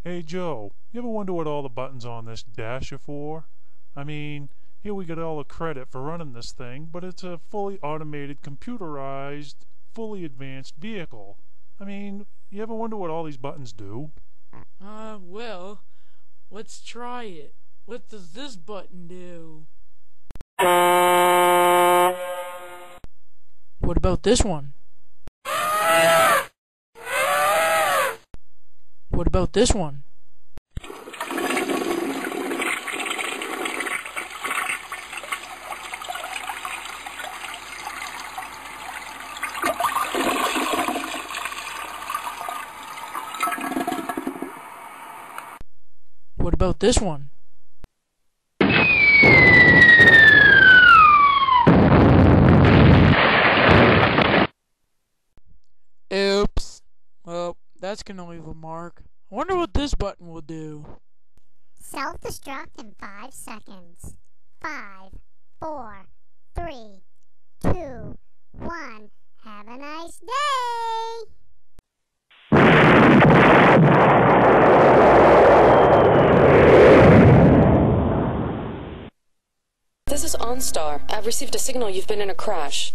Hey Joe, you ever wonder what all the buttons on this dash are for? I mean, here we get all the credit for running this thing, but it's a fully automated, computerized, fully advanced vehicle. I mean, you ever wonder what all these buttons do? Well, let's try it. What does this button do? What about this one? What about this one? What about this one? Oops. Well, that's gonna leave a mark. I wonder what this button will do. Self-destruct in 5 seconds. 5, 4, 3, 2, 1. Have a nice day! This is OnStar. I've received a signal you've been in a crash.